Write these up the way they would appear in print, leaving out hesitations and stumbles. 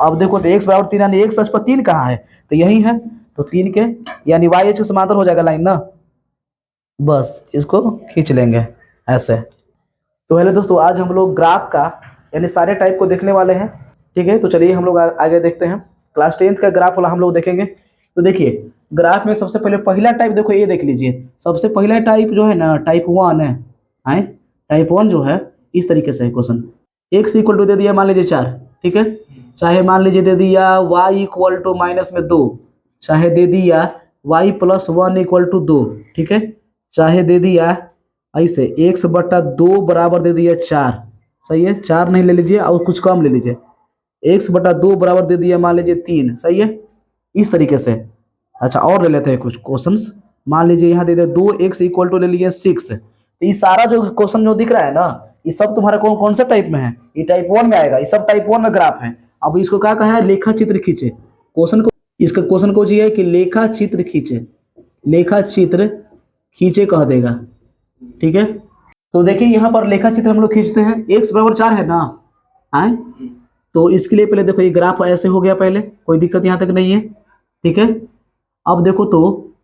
अब देखो तो x बराबर 3 यानी x अक्ष पर 3 कहाँ है, तो यही है, तो 3 के यानी y अक्ष के समांतर हो जाएगा लाइन ना, बस इसको खींच लेंगे ऐसे। तो हेलो दोस्तों, आज हम लोग ग्राफ का यानी सारे टाइप को देखने वाले हैं, ठीक है। तो चलिए हम लोग आगे देखते हैं। क्लास 10th का ग्राफ वाला हम लोग देखेंगे। तो देखिए ग्राफ में सबसे पहले पहला टाइप देखो, ये देख लीजिए। सबसे पहला टाइप जो है ना, टाइप 1 है। टाइप 1 जो है इस तरीके से है क्वेश्चन। एक्स इक्वल टू दे दिया मान लीजिए 4, ठीक है। चाहे मान लीजिए दे दिया y इक्वल टू -2, चाहे दे दिया y प्लस 1 इक्वल टू 2, ठीक है। चाहे दे दिया ऐसे x/2 बराबर दे दिया 4, सही है। 4 नहीं ले लीजिए और कुछ कम ले लीजिए, x/2 बराबर दे दिया मान लीजिए 3, सही है, इस तरीके से। अच्छा और ले लेते हैं कुछ क्वेश्चंस। मान लीजिए यहाँ दे दिया 2x इक्वल टू ले लिए 6। तो ये सारा जो क्वेश्चन जो दिख रहा है ना, ये सब तुम्हारा कौन कौन सा टाइप में है, ये टाइप 1 में आएगा। ये सब टाइप 1 में ग्राफ है। अब इसको क्या कहा है, लेखा चित्र खींचे क्वेश्चन को। इसका क्वेश्चन को जी है कि लेखा चित्र खींचे, लेखा चित्र खींचे कह देगा, ठीक है। तो देखिए यहाँ पर लेखा चित्र हम लोग खींचते हैं। x बराबर 4 है ना, आए तो इसके लिए पहले देखो ये ग्राफ ऐसे हो गया, पहले कोई दिक्कत यहाँ तक नहीं है, ठीक है। अब देखो तो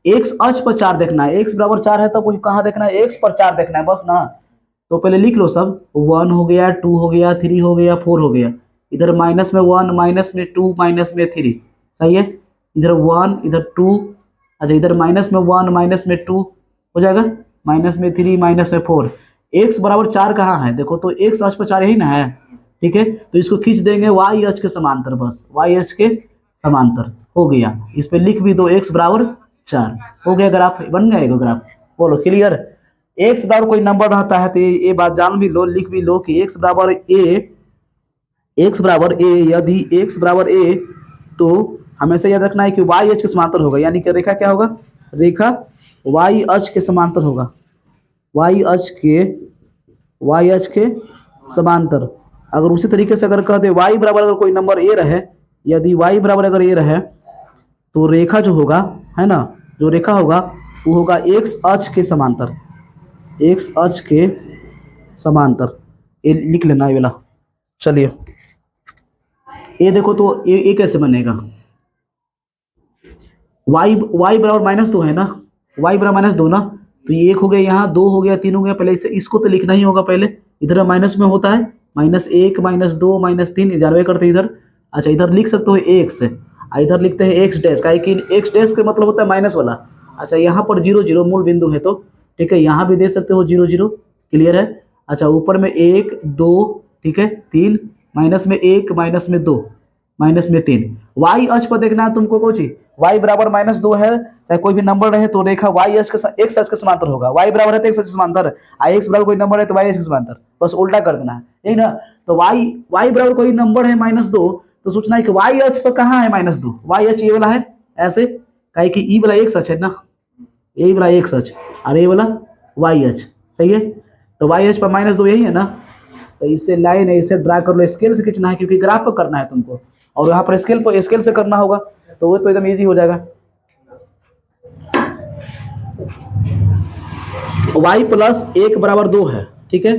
x अक्ष पर 4 देखना है, x बराबर 4 है तो कोई कहाँ देखना है, x पर 4 देखना है बस ना। तो पहले लिख लो सब, 1 हो गया, 2 हो गया, 3 हो गया, 4 हो गया। इधर -1 -2 -3, सही है। इधर 1 इधर 2, अच्छा इधर -1 -2 हो जाएगा, -3 -4। x बराबर 4 कहाँ है, देखो तो x अक्ष पर 4 यही ना है, ठीक है। तो इसको खींच देंगे y अक्ष के समांतर, बस y अक्ष के समांतर हो गया। इस पे लिख भी दो x बराबर 4, हो गया ग्राफ, बन गया ग्राफ। बोलो क्लियर। x बराबर कोई नंबर रहता है तो ये बात जान भी लो, लिख भी लो कि x बराबर a, यदि x बराबर a तो हमेशा याद रखना है कि y अक्ष के समांतर होगा, यानी कि रेखा क्या होगा, रेखा y अक्ष के समांतर होगा, y अक्ष के समांतर। अगर उसी तरीके से अगर कहते y बराबर अगर कोई नंबर a रहे, यदि y बराबर अगर a रहे तो रेखा जो होगा है ना, जो रेखा होगा वो होगा x अक्ष के समांतर, x अक्ष के समांतर। ये लिख लेना ये वाला। चलिए ये देखो तो ये कैसे बनेगा, y बराबर -2 है ना, y बराबर -2 ना, तो ये 1 हो गया, यहाँ 2 हो गया, 3 हो गया। पहले इसको तो लिखना ही होगा पहले, इधर माइनस में होता है, -1 -2 -3 जानवे करते इधर। अच्छा इधर लिख सकते हो x, इधर लिखते हैं x डैश, का कि x डैश का मतलब होता है माइनस वाला। अच्छा यहाँ पर 0 0 मूल बिंदु है तो ठीक है, यहाँ भी दे सकते हो 0 0, क्लियर है। अच्छा ऊपर में 1 2, ठीक है, 3, -1 -2 -3। y अक्ष पर देखना है तुमको कुछ, y बराबर -2 है, चाहे कोई भी नंबर रहे तो रेखा y अक्ष के x अक्ष के समांतर होगा। y बराबर है तो x अक्ष के समांतर, x बराबर कोई नंबर है तो y अक्ष के समांतर, बस उल्टा कर देना है, ठीक ना। तो y बराबर कोई नंबर है -2 तो सोचना है कि y अक्ष पर कहाँ है -2, y अक्ष ये वाला है ऐसे, कहे कि ई वाला x अक्ष है ना, ये वाला x अक्ष और ये वाला y अक्ष, सही है। तो y अक्ष पर -2 यही है ना, तो इससे लाइन है, इसे ड्रा कर लो। स्केल से खींचना है क्योंकि ग्राफ पर करना है तुमको, और यहाँ पर स्केल से करना होगा, तो वो तो एकदम इजी हो जाएगा। y प्लस 1 बराबर 2 है, ठीक है।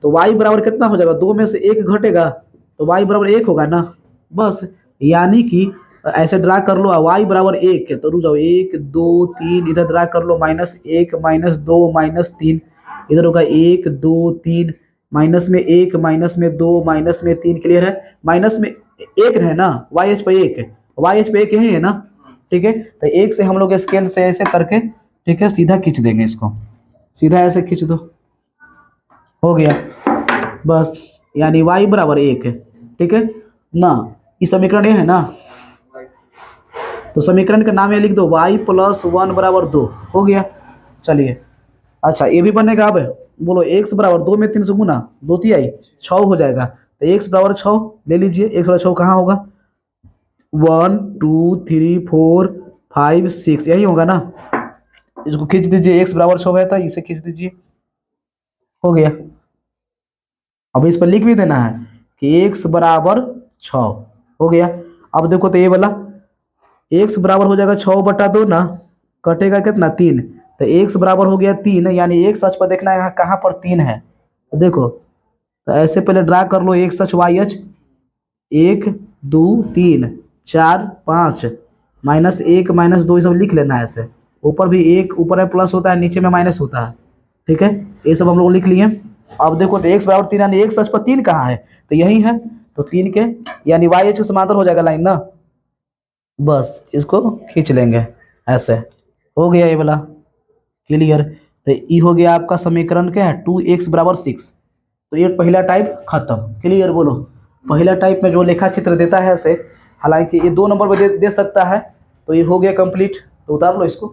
तो y बराबर कितना हो जाएगा, 2 में से 1 घटेगा तो y बराबर 1 होगा ना, बस। यानी कि ऐसे ड्रा कर लो, y बराबर 1 है तो रुक जाओ, 1 2 3 इधर ड्रा कर लो, -1 -2 -3 इधर होगा 1 2 3, -1 -2 -3, क्लियर है। माइनस में 1 है ना, y एच पे 1 है, y एच पे 1 यही है ना, ठीक है। तो 1 से हम लोग स्केल से ऐसे करके, ठीक है, सीधा खींच देंगे इसको, सीधा ऐसे खींच दो, हो गया बस। यानी y बराबर 1 है, ठीक है ना। ये समीकरण ये है ना, तो समीकरण का नाम ये लिख दो, y प्लस 1 बराबर 2, हो गया। चलिए अच्छा ये भी बनेगा। अब बोलो x बराबर 2 में 3 से गुना, 2 तिहाई 6 हो जाएगा, तो x बराबर 6 ले लीजिए। x बराबर 6 कहाँ होगा, 1 2 3 4 5 6 यही होगा ना, इसको खींच दीजिए। x बराबर 6 है तो इसे खींच दीजिए, हो गया। अब इस पर लिख भी देना है कि x बराबर 6, हो गया। अब देखो तो ये वाला x बराबर हो जाएगा 6/2 ना, कटेगा कितना 3, तो x बराबर हो गया 3, यानी x अक्ष पर देखना है यहाँ कहाँ पर 3 है, तो देखो तो ऐसे पहले ड्रा कर लो x अक्ष y अक्ष, 1 दो 3 4 5 -1 -2 ये सब लिख लेना है ऐसे। ऊपर भी एक ऊपर में प्लस होता है, नीचे में माइनस होता है। ठीक है, ये सब हम लोग लिख लिए। अब देखो तो x बराबर 3 यानी x अक्ष पर 3 कहाँ है, तो यही है। तो 3 के यानी y अक्ष के समांतर हो जाएगा लाइन ना, बस इसको खींच लेंगे ऐसे। हो गया ये वाला क्लियर। तो ये हो गया आपका समीकरण क्या है 2x बराबर 6। तो ये पहला टाइप खत्म। क्लियर बोलो। पहला टाइप में जो लेखा चित्र देता है ऐसे, हालांकि ये 2 नंबर में दे सकता है। तो ये हो गया कंप्लीट, तो उतार लो इसको।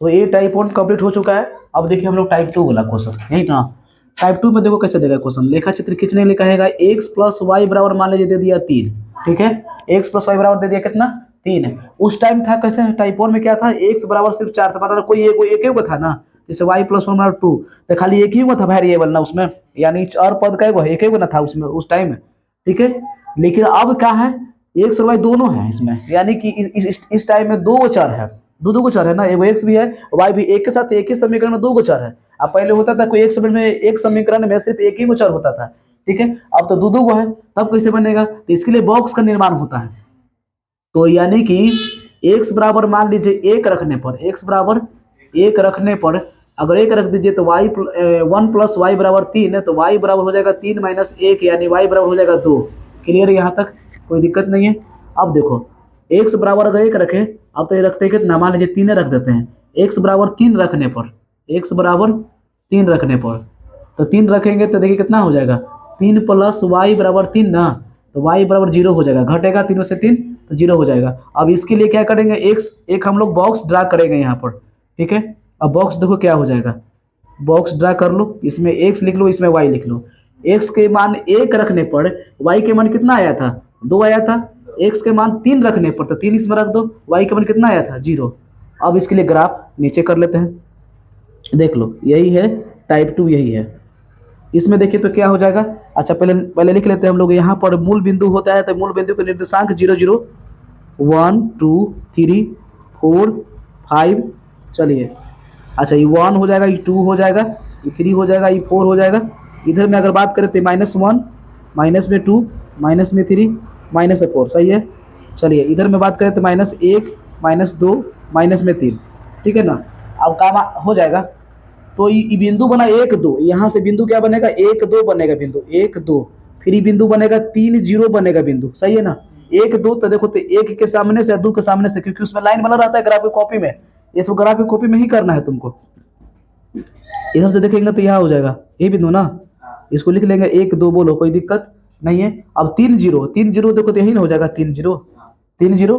तो ये टाइप 1 कंप्लीट हो चुका है। अब देखिए हम लोग टाइप 2 वाला क्वेश्चन, यही ना। टाइप 2 में देखो कैसे देगा क्वेश्चन। लेखा चित्र खींचने के लिए कहेगा x प्लस वाई बराबर मान लीजिए दे दिया 3। ठीक है, x प्लस वाई बराबर दे दिया कितना 3। उस टाइम था कैसे, टाइप 1 में क्या था, x बराबर सिर्फ 4 था, मतलब कोई एक ही था ना, जैसे y प्लस 1 बराबर 2, तो खाली एक ही हुआ था वेरिएबल ना उसमें, यानी और पद का एक ही ना था उसमें उस टाइम। ठीक है, लेकिन अब क्या है, x और y दोनों है इसमें, यानी कि इस टाइम में दो चर है, दो को चर है ना, एगो x भी है y भी, एक के साथ एक ही समीकरण में दो को चर है। अब पहले होता था कोई एक समीकरण में सिर्फ एक ही को चर होता था। ठीक है, अब तो दो को है, तब कैसे बनेगा, तो इसके लिए बॉक्स का निर्माण होता है। तो यानी कि x बराबर मान लीजिए एक रखने पर, x बराबर एक रखने पर अगर एक रख दीजिए तो y 1 प्लस वाई बराबर 3 है, तो y बराबर हो जाएगा 3 माइनस 1, यानी y बराबर हो जाएगा 2। क्लियर है, यहाँ तक कोई दिक्कत नहीं है। अब देखो x बराबर अगर एक रखे, अब तो ये रखते हैं कितना, मान लीजिए 3 रख देते हैं। x बराबर 3 रखने पर, x बराबर 3 रखने पर, तो 3 रखेंगे तो देखिए कितना हो जाएगा, 3 प्लस वाई बराबर 3 ना, तो y बराबर 0 हो जाएगा, घटेगा 3 में से 3 तो 0 हो जाएगा। अब इसके लिए क्या करेंगे, एक हम लोग बॉक्स ड्रा करेंगे यहाँ पर। ठीक है, अब बॉक्स देखो क्या हो जाएगा, बॉक्स ड्रा कर लो, इसमें x लिख लो, इसमें y लिख लो। x के मान 1 रखने पर y के मान कितना आया था, 2 आया था। x के मान 3 रखने पर तो 3 इसमें रख दो, y के मान कितना आया था, 0। अब इसके लिए ग्राफ नीचे कर लेते हैं, देख लो यही है टाइप 2, यही है। इसमें देखिए तो क्या हो जाएगा, अच्छा पहले पहले लिख लेते हैं हम लोग। यहाँ पर मूल बिंदु होता है, तो मूल बिंदु के निर्देशांक 0 0 1 2 3 4 5, चलिए अच्छा ये 1 हो जाएगा, ये 2 हो जाएगा, ये 3 हो जाएगा, ये 4 हो जाएगा। इधर में अगर बात करें तो -1 माइनस में 2 माइनस में 3 माइनस में 4, सही है। चलिए इधर में बात करें तो -1 -2 माइनस में 3, ठीक है ना। अब काम हो जाएगा। तो ये बिंदु बना 1 2, यहाँ से बिंदु क्या बनेगा 1 2 बनेगा, बिंदु 1 2, फिर ये बिंदु बनेगा 3 0 बनेगा बिंदु, सही है ना। 1 2 तो देखो तो 1 के सामने से 2 के सामने से, क्योंकि उसमें लाइन बना रहता है ग्राफ की कॉपी में, ये सब ग्राफ की कॉपी में ही करना है तुमको। इधर से देखेंगे तो यहाँ हो जाएगा ये बिंदु ना, इसको लिख लेंगे 1 2, बोलो कोई दिक्कत नहीं है। अब 3 0 देखो तो यही ना हो जाएगा 3 0 3 0,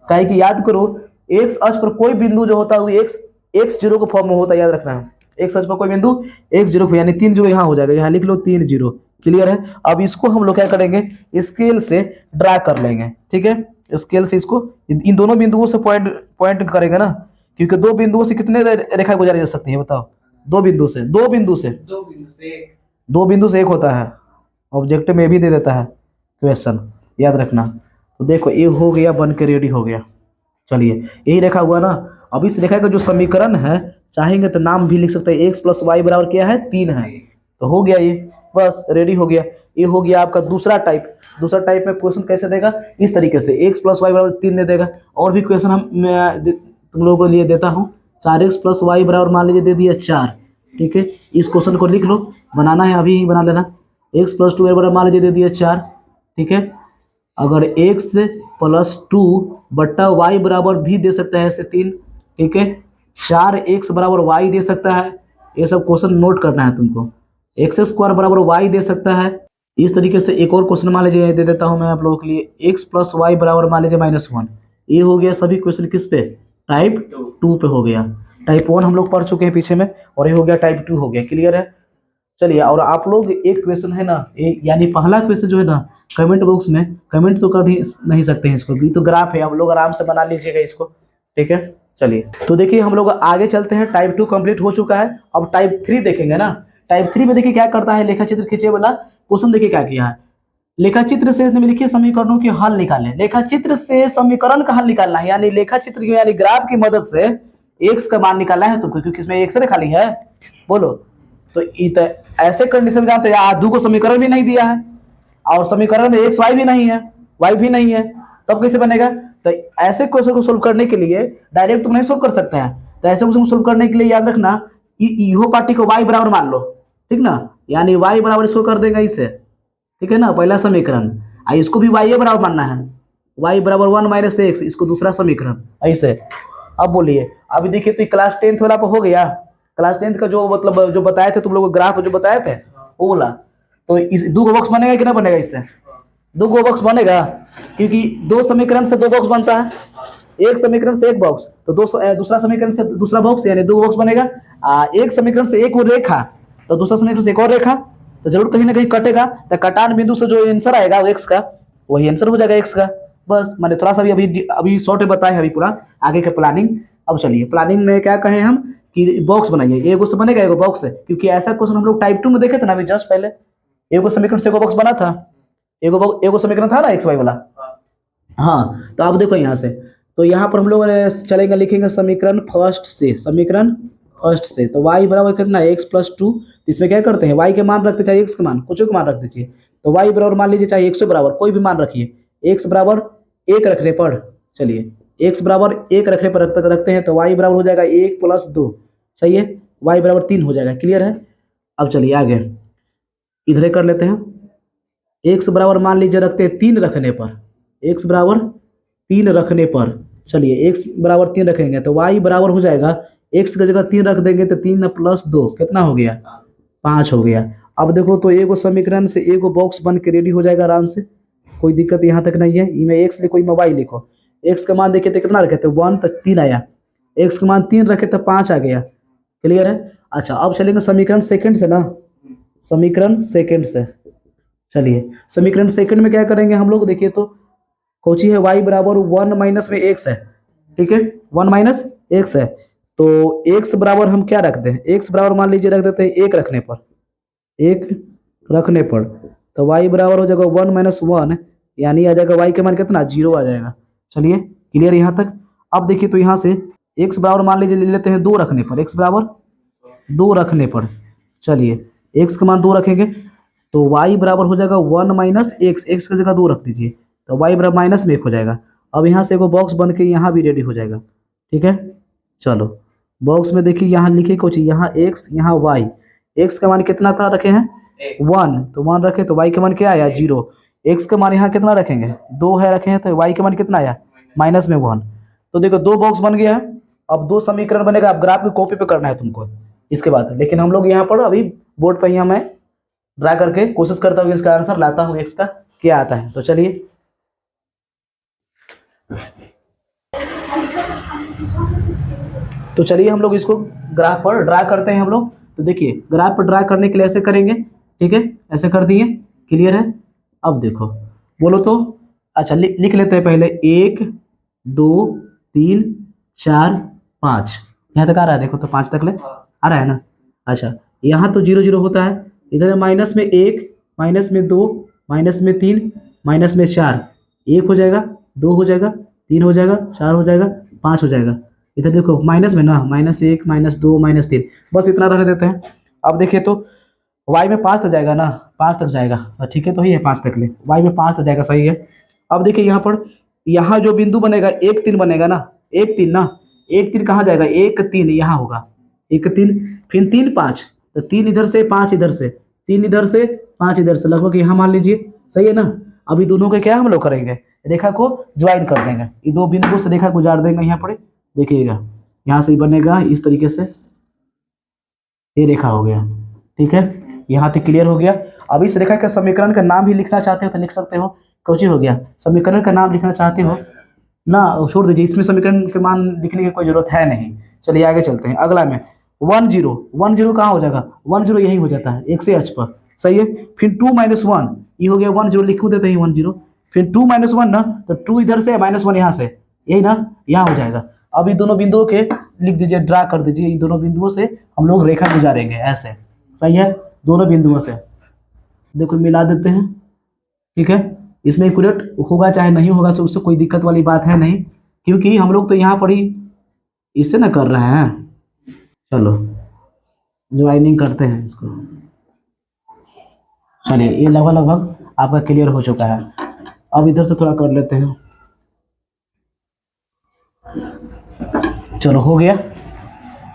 काहे कि याद करो एक्स अक्ष पर कोई बिंदु जो होता है वो एक्स 0 के फॉर्म में होता है, याद रखना है। एक्स अक्ष पर कोई बिंदु x 0, यानी 3 0 यहाँ हो जाएगा, यहाँ लिख लो 3 0। क्लियर है। अब इसको हम लोग क्या करेंगे, स्केल से ड्रा कर लेंगे। ठीक है, स्केल से इसको इन दोनों बिंदुओं से पॉइंट करेंगे ना, क्योंकि दो बिंदुओं से कितने रेखा गुजारी जा सकती है बताओ, दो बिंदु से एक होता है। ऑब्जेक्टिव में भी दे देता है क्वेश्चन, याद रखना। तो देखो ये हो गया, बन के रेडी हो गया। चलिए यही रेखा हुआ ना। अब इस रेखा का जो समीकरण है, चाहेंगे तो नाम भी लिख सकते हैं, x प्लस वाई बराबर क्या है 3 है। तो हो गया ये, बस रेडी हो गया। ये हो गया आपका दूसरा टाइप। दूसरा टाइप में क्वेश्चन कैसे देगा, इस तरीके से x प्लस वाई बराबर 3 दे देगा। और भी क्वेश्चन तुम लोगों के लिए देता हूँ। 4x प्लस वाई बराबर मान लीजिए दे दिया 4। ठीक है, इस क्वेश्चन को लिख लो, बनाना है अभी ही बना लेना। x प्लस 2 बराबर मान लीजिए दे दिया 4। ठीक है, अगर x प्लस 2 बट्टा वाई बराबर भी दे सकता है ऐसे 3। ठीक है, 4x बराबर वाई दे सकता है। ये सब क्वेश्चन नोट करना है तुमको। एक्स स्क्वायर बराबर वाई दे सकता है। इस तरीके से एक और क्वेश्चन मान लीजिए दे देता हूं मैं आप लोगों के लिए, x प्लस वाई बराबर मान लीजिए -1। ये हो गया सभी क्वेश्चन किस पे, टाइप 2 पे हो गया। टाइप 1 हम लोग पढ़ चुके हैं पीछे में, और ये हो गया टाइप 2 हो गया। क्लियर है। चलिए, और आप लोग एक क्वेश्चन है ना, यानी पहला क्वेश्चन जो है ना, कमेंट बॉक्स में कमेंट तो कर ही नहीं सकते हैं इसको भी, तो ग्राफ है, आप लोग आराम से बना लीजिएगा इसको। ठीक है, चलिए तो देखिए हम लोग आगे चलते हैं। टाइप 2 कंप्लीट हो चुका है, अब टाइप 3 देखेंगे ना। टाइप 3 में देखिए क्या करता है, लेखा चित्र खींचे वाला क्वेश्चन देखिए क्या किया है। लेखा चित्र से निम्नलिखित समीकरणों के हल निकालें। लेखा चित्र से समीकरण का हल निकालना है, यानी लेखा चित्र यानी ग्राफ की मदद से एक्स का मान निकालना है तुमको, क्योंकि इसमें एक्स खाली है। बोलो तो ऐसे कंडीशन जानते हैं, 2 को समीकरण भी नहीं दिया है और समीकरण में एक्स वाई भी नहीं है, y भी नहीं है, तब कैसे बनेगा? तो ऐसे क्वेश्चन को सोल्व करने के लिए डायरेक्ट तुम नहीं सोल्व कर सकते हैं, तो ऐसे क्वेश्चन को सोल्व करने के लिए याद रखना इहो पार्टी को y बराबर मान लो, ठीक ना, यानी y बराबर इसको कर देगा इसे, ठीक है ना, पहला समीकरण। इसको भी y बराबर मानना है, y बराबर 1 माइनस एक्स, इसको दूसरा समीकरण ऐसे। अब बोलिए, अभी देखिए तो क्लास 10th वाला हो गया, क्लास 10th का जो मतलब जो बताए थे तुम लोग ग्राफ जो बताए थे वो बोला, तो इस दो बॉक्स बनेगा कि ना बनेगा? इससे दो बॉक्स बनेगा, क्योंकि दो समीकरण से दो बॉक्स बनता है, एक समीकरण से एक बॉक्स, तो दूसरा समीकरण से दूसरा बॉक्स, यानी दो बॉक्स बनेगा। एक समीकरण से एक और रेखा, तो दूसरा समीकरण से एक और रेखा, तो जरूर कहीं ना कहीं कटेगा, तो कटान बिंदु से जो आंसर आएगा वो एक्स का, वही आंसर हो जाएगा एक्स का। बस मैंने थोड़ा सा भी अभी अभी शॉर्ट में बताया है, अभी पूरा आगे का प्लानिंग। अब चलिए प्लानिंग में क्या कहें हम कि बॉक्स बनाइए, एगो से बनेगा एगो बॉक्स है, क्योंकि ऐसा क्वेश्चन हम लोग टाइप 2 में देखे थे ना अभी जस्ट पहले, एगो समीकरण से एगो बॉक्स बना था, एगो समीकरण था ना एक्स वाई वाला। हाँ, तो आप देखो यहाँ से, तो यहाँ पर हम लोग चलेंगे, लिखेंगे समीकरण फर्स्ट से, समीकरण फर्स्ट से, तो y बराबर कितना है? x+2। इसमें क्या करते हैं, y के मान रखते, चाहे x के मान, कुछ के मान रख दीजिए, तो y बराबर मान लीजिए, चाहे 100 बराबर कोई भी मान रखिए, x बराबर 1 रखने पर, चलिए x बराबर 1 रखने पर रखते हैं, तो y बराबर हो जाएगा 1+2, सही है, y बराबर 3 हो जाएगा, क्लियर है। अब चलिए आगे इधर कर लेते हैं, एक्स बराबर मान लीजिए रखते हैं 3 रखने पर, एक्स बराबर 3 रखने पर, चलिए एक्स बराबर 3 रखेंगे तो वाई बराबर हो जाएगा, एक्स की जगह 3 रख देंगे तो 3+2 कितना हो गया? 5 हो गया। अब देखो तो एगो समीकरण से एगो बॉक्स बन के रेडी हो जाएगा आराम से, कोई दिक्कत यहाँ तक नहीं है। इनमें एक्स लिखो, इनमें वाई लिखो, एक्स का मान देखिए तो कितना रखे थे 1, तो 3 आया, एक्स का मान 3 रखे तो 5 आ गया, क्लियर है। अच्छा अब चलेंगे समीकरण सेकंड से ना, समीकरण सेकंड से, चलिए समीकरण सेकंड में क्या करेंगे हम लोग, देखिए तो कोची है y बराबर 1 माइनस में एक्स है, ठीक है, 1 माइनस एक्स है, तो x बराबर हम क्या रखते हैं, x बराबर मान लीजिए रख देते हैं 1 रखने पर, 1 रखने पर, तो y बराबर हो जाएगा 1 माइनस 1, यानी आ जाएगा y के मान कितना 0 आ जाएगा। चलिए क्लियर यहाँ तक। अब देखिए तो यहाँ से x बराबर मान लीजिए ले लेते हैं 2 रखने पर, x बराबर 2 रखने पर, चलिए x का मान 2 रखेंगे तो y बराबर हो जाएगा 1 माइनस एक्स, एक्स की जगह 2 रख दीजिए, तो y बराबर माइनस में 1 हो जाएगा। अब यहाँ से एगो बॉक्स बन के यहाँ भी रेडी हो जाएगा, ठीक है। चलो बॉक्स में देखिए यहाँ लिखे कुछ, यहाँ x यहाँ y, x का मान कितना था रखे हैं 1, तो 1 रखे तो y का मान क्या आया 0, x का मान यहाँ कितना रखेंगे 2 है रखे हैं, तो y का मान कितना आया माइनस में 1। तो देखो दो बॉक्स बन गया है, अब दो समीकरण बनेगा, अब ग्राफ की कॉपी पे करना है तुमको इसके बाद, लेकिन हम लोग यहाँ पर अभी बोर्ड पर ही मैं ड्रा करके कोशिश करता हूँ इसका आंसर लाता हूँ एक्स का क्या आता है। तो चलिए हम लोग इसको ग्राफ पर ड्रा करते हैं हम लोग। तो देखिए ग्राफ पर ड्रा करने के लिए ऐसे करेंगे, ठीक है, ऐसे कर दिए, क्लियर है। अब देखो बोलो तो, अच्छा लिख लेते हैं पहले 1 2 3 4 5, यहाँ तक आ रहा है, देखो तो 5 तक ले आ रहा है ना। अच्छा यहाँ तो 0 0 होता है, इधर माइनस में 1, माइनस में 2, माइनस में 3, माइनस में 4, 1 हो जाएगा, 2 हो जाएगा, 3 हो जाएगा, 4 हो जाएगा, 5 हो जाएगा। इधर देखो माइनस में ना, -1 -2 -3, बस इतना रहने देते हैं। अब देखिए तो y में 5 तक जाएगा ना, 5 तक जाएगा, ठीक है, तो ही है 5 तक ले, y में 5 तक जाएगा, सही है। अब देखिए यहाँ पर यहाँ जो बिंदु बनेगा 1 3 बनेगा ना, 1 3 ना, 1 3 कहाँ जाएगा, 1 3 यहाँ होगा, 1 3, फिर 3 5, तो 3 इधर से 5 इधर से, 3 इधर से 5 इधर से, लगभग यहाँ मान लीजिए, सही है ना। अभी दोनों के क्या हम लोग करेंगे, रेखा को ज्वाइन कर देंगे, ये दो बिंदु से रेखा गुजार देंगे यहाँ पर, देखिएगा यहाँ से बनेगा इस तरीके से, ये रेखा हो गया, ठीक है, यहाँ तक क्लियर हो गया। अब इस रेखा के समीकरण का नाम भी लिखना चाहते हो तो लिख सकते हो, कुछ हो गया, समीकरण का नाम लिखना चाहते हो ना, छोड़ दीजिए, इसमें समीकरण के मान लिखने की कोई जरूरत है नहीं। चलिए आगे चलते हैं, अगला में 1 0, 1 0 कहाँ हो जाएगा, 1 0 यही हो जाता है, एक से h पर, सही है। फिर 2 -1, ये हो गया 1 0, लिख देते हैं 1 0, फिर 2 -1 ना, तो 2 इधर से -1 यहाँ से, यही ना, यहाँ हो जाएगा। अब ये दोनों बिंदुओं के लिख दीजिए, ड्रा कर दीजिए, इन दोनों बिंदुओं से हम लोग रेखा गुजारेंगे ऐसे, सही है, दोनों बिंदुओं से देखो मिला देते हैं, ठीक है। इसमें एक्यूरेट होगा चाहे नहीं होगा, तो उससे कोई दिक्कत वाली बात है नहीं, क्योंकि हम लोग तो यहाँ पर ही इससे ना कर रहे हैं। चलो ज्वाइनिंग करते हैं इसको, चलिए ये लगभग लगभग आपका क्लियर हो चुका है। अब इधर से थोड़ा कर लेते हैं। चलो हो गया।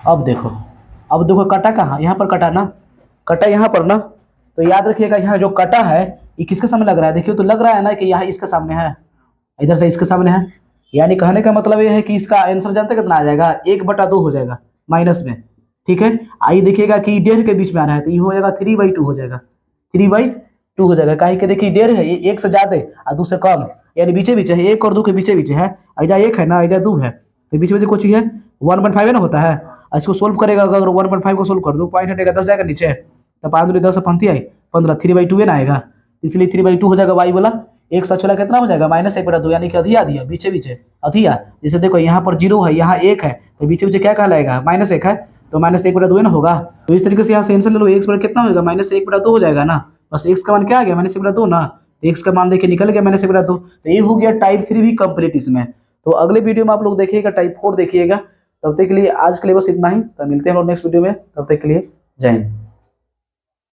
अब देखो कटा कहाँ, यहाँ पर कटा ना, कटा यहाँ पर ना। तो याद रखिएगा यहाँ जो कटा है ये किसके सामने लग रहा है, देखिए तो लग रहा है ना कि यहाँ इसके सामने है, इधर से इसके सामने है। यानी कहने का मतलब ये है कि इसका आंसर जानते कितना आ जाएगा, 1/2 हो जाएगा माइनस में। ठीक है, आइए देखिएगा कि डेढ़ के बीच में आ रहा है तो ये हो जाएगा 3/2 हो जाएगा, 3/2 हो जाएगा। काहे के देखिए डेढ़ है, एक से ज्यादा और 2 से कम, यानी बीचे बीचे है, 1 और 2 के बीचे बीचे है। इधर 1 है ना, इधर 2 है, तो बीच में कुछ है 1/5 है ना होता है। इसको सोल्व करेगा, अगर 1/5 को सोल्व कर दो, पॉइंट हटेगा 10 जाएगा नीचे, तो 5 10 से 15 आई 15, 3/2 है ना आएगा, इसलिए 3/2 हो जाएगा वाई वाला। एक सच वाला कितना हो जाएगा, -1/2, यानी कि अधिया दिया बीचे बीचे अधिया। जैसे देखो यहाँ पर 0 है, यहाँ 1 है, तो बीचे बीचे क्या कहलाएगा, -1 है, तो -1/2 है ना होगा। तो इस तरीके से यहाँ से आंसर ले लो, x बराबर कितना होगा, -1/2 हो जाएगा ना। बस x का मान क्या आ गया, -1/2 ना, x का मान देखिए निकल गया -1/2। तो ये हो गया टाइप 3 भी कंप्लीट इसमें। तो अगले वीडियो में आप लोग देखिएगा टाइप 4 देखिएगा। तब तक के लिए आज के लिए बस इतना ही, तो मिलते हैं हम लोग नेक्स्ट वीडियो में, तब तक के लिए जय हिंद।